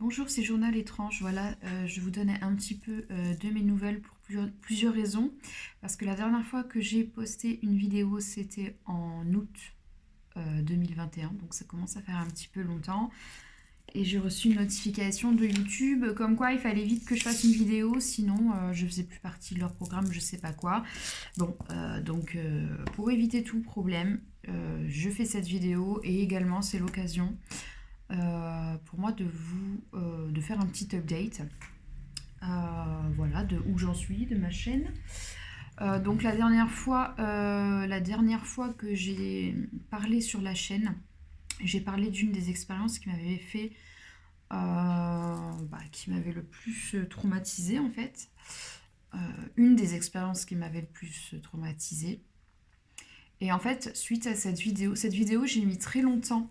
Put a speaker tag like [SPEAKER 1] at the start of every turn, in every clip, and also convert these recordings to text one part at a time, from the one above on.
[SPEAKER 1] Bonjour, c'est Journal étrange. Voilà, je vous donne un petit peu de mes nouvelles pour plusieurs raisons. Parce que la dernière fois que j'ai posté une vidéo, c'était en août 2021, donc ça commence à faire un petit peu longtemps. Et j'ai reçu une notification de YouTube comme quoi il fallait vite que je fasse une vidéo, sinon je faisais plus partie de leur programme, je sais pas quoi. Bon, pour éviter tout problème, je fais cette vidéo et également c'est l'occasion pour moi de faire un petit update, voilà, de où j'en suis, de ma chaîne. Donc la dernière fois que j'ai parlé sur la chaîne, j'ai parlé d'une des expériences qui m'avait fait, qui m'avait le plus traumatisée en fait. Une des expériences qui m'avait le plus traumatisée. Et en fait, suite à cette vidéo, j'ai mis très longtemps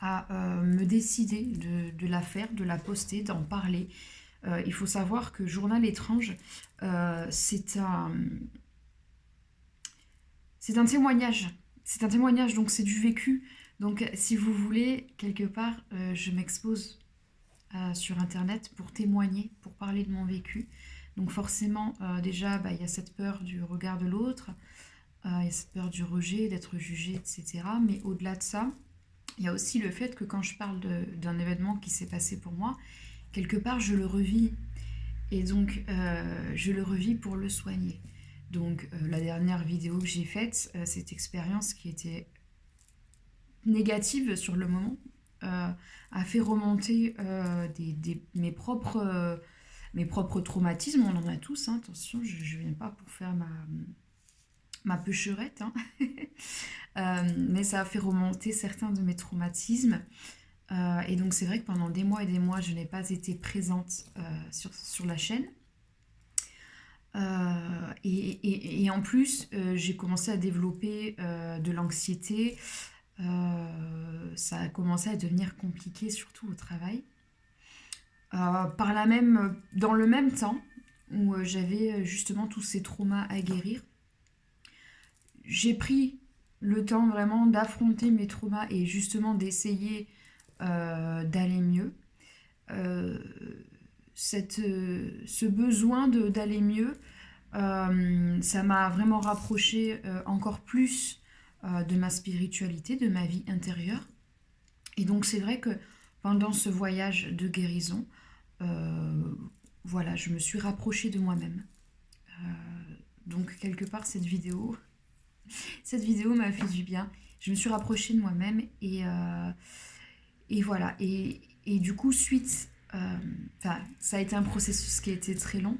[SPEAKER 1] à me décider de la faire, de la poster, d'en parler. Il faut savoir que Journal étrange, c'est un témoignage. C'est un témoignage, donc c'est du vécu. Donc si vous voulez, quelque part, je m'expose sur Internet pour témoigner, pour parler de mon vécu. Donc forcément, déjà, il y a cette peur du regard de l'autre, il y a cette peur du rejet, d'être jugé, etc. Mais au-delà de ça, il y a aussi le fait que quand je parle d'un événement qui s'est passé pour moi, quelque part, je le revis. Et donc, je le revis pour le soigner. Donc, la dernière vidéo que j'ai faite, cette expérience qui était négative sur le moment, a fait remonter mes propres traumatismes. On en a tous, hein, attention, je ne viens pas pour faire ma peucherette, hein. Mais ça a fait remonter certains de mes traumatismes. Et donc c'est vrai que pendant des mois et des mois, je n'ai pas été présente sur la chaîne. Et en plus, j'ai commencé à développer de l'anxiété. Ça a commencé à devenir compliqué, surtout au travail. Dans le même temps où j'avais justement tous ces traumas à guérir, j'ai pris le temps vraiment d'affronter mes traumas et justement d'essayer d'aller mieux. Euh, ce besoin d'aller mieux, ça m'a vraiment rapproché encore plus de ma spiritualité, de ma vie intérieure. Et donc c'est vrai que pendant ce voyage de guérison, euh, voilà, je me suis rapprochée de moi-même. Euh, donc quelque part cette vidéo m'a fait du bien. Je me suis rapprochée de moi-même et voilà. Et du coup, ça a été un processus qui a été très long.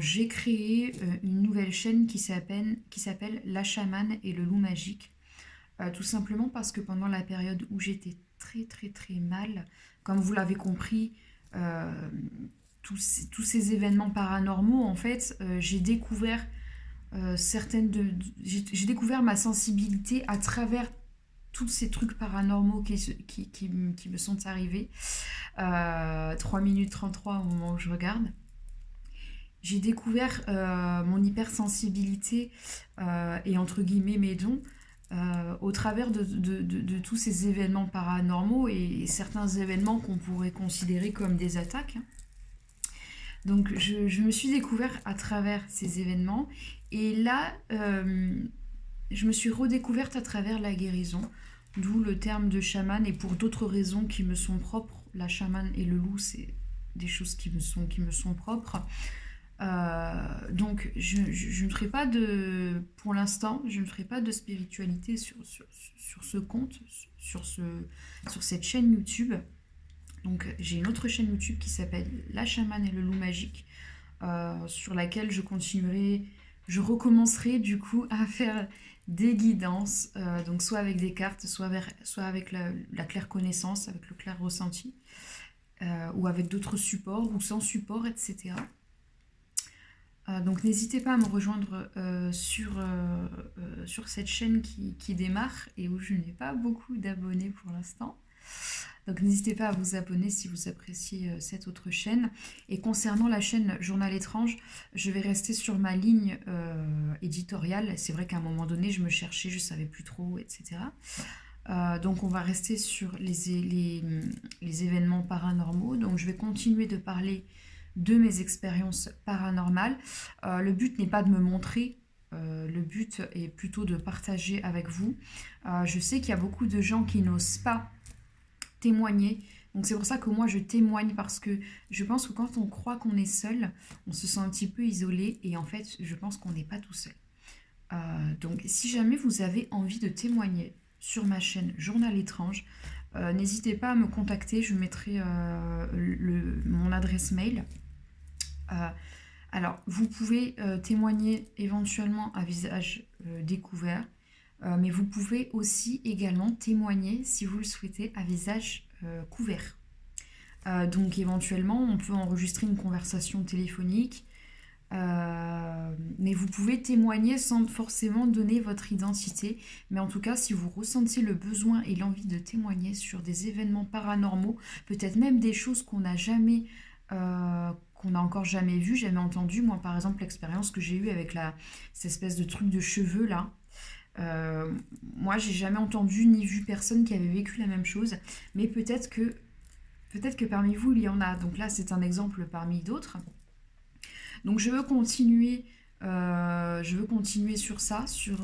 [SPEAKER 1] J'ai créé une nouvelle chaîne qui s'appelle La Chamane et le Loup Magique. Tout simplement parce que pendant la période où j'étais très très très mal, comme vous l'avez compris, euh, tous ces événements paranormaux, en fait, j'ai découvert ma sensibilité à travers tous ces trucs paranormaux qui me sont arrivés. 3 minutes 33 au moment où je regarde. J'ai découvert mon hypersensibilité et entre guillemets mes dons au travers de tous ces événements paranormaux et certains événements qu'on pourrait considérer comme des attaques, hein. Donc je me suis découvert à travers ces événements et là je me suis redécouverte à travers la guérison, d'où le terme de chaman et pour d'autres raisons qui me sont propres. La chamane et le loup, c'est des choses qui me sont propres. Donc je ne ferai pas pour l'instant, je ne ferai pas de spiritualité sur ce compte, sur cette chaîne YouTube. Donc j'ai une autre chaîne YouTube qui s'appelle La Chamane et le Loup Magique, sur laquelle je recommencerai du coup à faire des guidances, donc soit avec des cartes, soit avec la claire connaissance, avec le clair ressenti, ou avec d'autres supports, ou sans support, etc. Donc n'hésitez pas à me rejoindre sur cette chaîne qui démarre et où je n'ai pas beaucoup d'abonnés pour l'instant. Donc n'hésitez pas à vous abonner si vous appréciez cette autre chaîne. Et concernant la chaîne Journal étrange, je vais rester sur ma ligne éditoriale. C'est vrai qu'à un moment donné, je me cherchais, je ne savais plus trop, etc. Donc on va rester sur les événements paranormaux. Donc je vais continuer de parler de mes expériences paranormales. Le but n'est pas de me montrer, le but est plutôt de partager avec vous. Je sais qu'il y a beaucoup de gens qui n'osent pas témoigner. Donc c'est pour ça que moi je témoigne parce que je pense que quand on croit qu'on est seul, on se sent un petit peu isolé et en fait je pense qu'on n'est pas tout seul. Donc si jamais vous avez envie de témoigner sur ma chaîne Journal étrange, n'hésitez pas à me contacter, je mettrai mon adresse mail. Alors vous pouvez témoigner éventuellement à visage découvert, mais vous pouvez aussi également témoigner si vous le souhaitez à visage couvert. Donc éventuellement on peut enregistrer une conversation téléphonique. Mais vous pouvez témoigner sans forcément donner votre identité. Mais en tout cas, si vous ressentez le besoin et l'envie de témoigner sur des événements paranormaux, peut-être même des choses qu'on n'a encore jamais vues, jamais entendues. Moi, par exemple, l'expérience que j'ai eue avec cette espèce de truc de cheveux là. Moi, j'ai jamais entendu ni vu personne qui avait vécu la même chose. Mais peut-être que parmi vous, il y en a. Donc là, c'est un exemple parmi d'autres. Donc je veux continuer sur ça, sur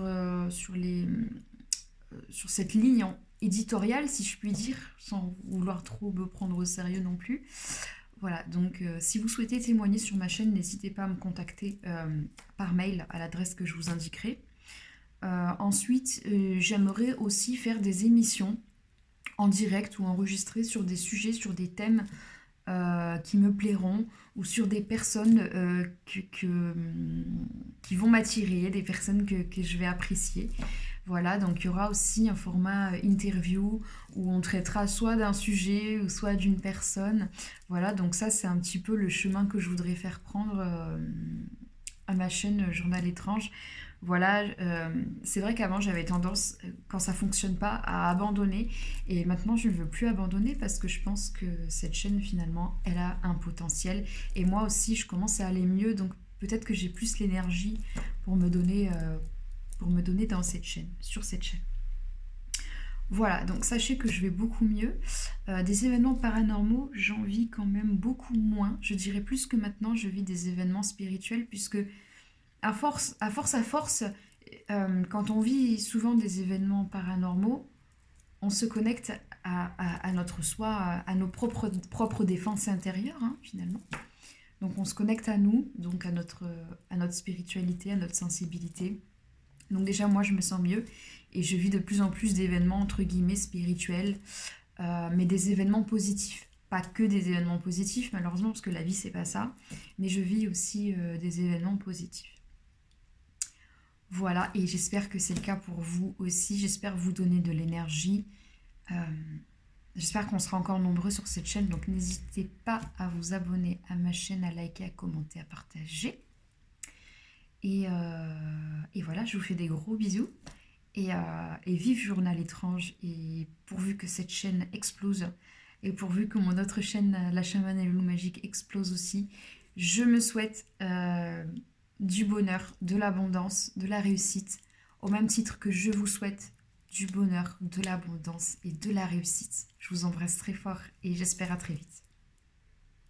[SPEAKER 1] cette ligne éditoriale, si je puis dire, sans vouloir trop me prendre au sérieux non plus. Voilà, donc si vous souhaitez témoigner sur ma chaîne, n'hésitez pas à me contacter par mail à l'adresse que je vous indiquerai. Ensuite, j'aimerais aussi faire des émissions en direct ou enregistrées sur des sujets, sur des thèmes qui me plairont ou sur des personnes qui vont m'attirer, des personnes que je vais apprécier. Voilà, donc il y aura aussi un format interview où on traitera soit d'un sujet ou soit d'une personne. Voilà, donc ça c'est un petit peu le chemin que je voudrais faire prendre à ma chaîne Journal étrange. Voilà, c'est vrai qu'avant j'avais tendance, quand ça fonctionne pas, à abandonner. Et maintenant je ne veux plus abandonner parce que je pense que cette chaîne finalement, elle a un potentiel. Et moi aussi, je commence à aller mieux. Donc peut-être que j'ai plus l'énergie pour me donner dans cette chaîne, sur cette chaîne. Voilà, donc sachez que je vais beaucoup mieux. Des événements paranormaux, j'en vis quand même beaucoup moins. Je dirais plus que maintenant, je vis des événements spirituels puisque à force, quand on vit souvent des événements paranormaux, on se connecte à notre soi, à nos propres défenses intérieures, hein, finalement. Donc on se connecte à nous, donc à notre spiritualité, à notre sensibilité. Donc déjà, moi, je me sens mieux et je vis de plus en plus d'événements, entre guillemets, spirituels, mais des événements positifs. Pas que des événements positifs, malheureusement, parce que la vie, c'est pas ça, mais je vis aussi des événements positifs. Voilà, et j'espère que c'est le cas pour vous aussi. J'espère vous donner de l'énergie. J'espère qu'on sera encore nombreux sur cette chaîne. Donc n'hésitez pas à vous abonner à ma chaîne, à liker, à commenter, à partager. Et voilà, je vous fais des gros bisous. Et vive Journal étrange. Et pourvu que cette chaîne explose, et pourvu que mon autre chaîne, La Chamane et le Loup Magique, explose aussi, je me souhaite du bonheur, de l'abondance, de la réussite, au même titre que je vous souhaite du bonheur, de l'abondance et de la réussite. Je vous embrasse très fort et j'espère à très vite.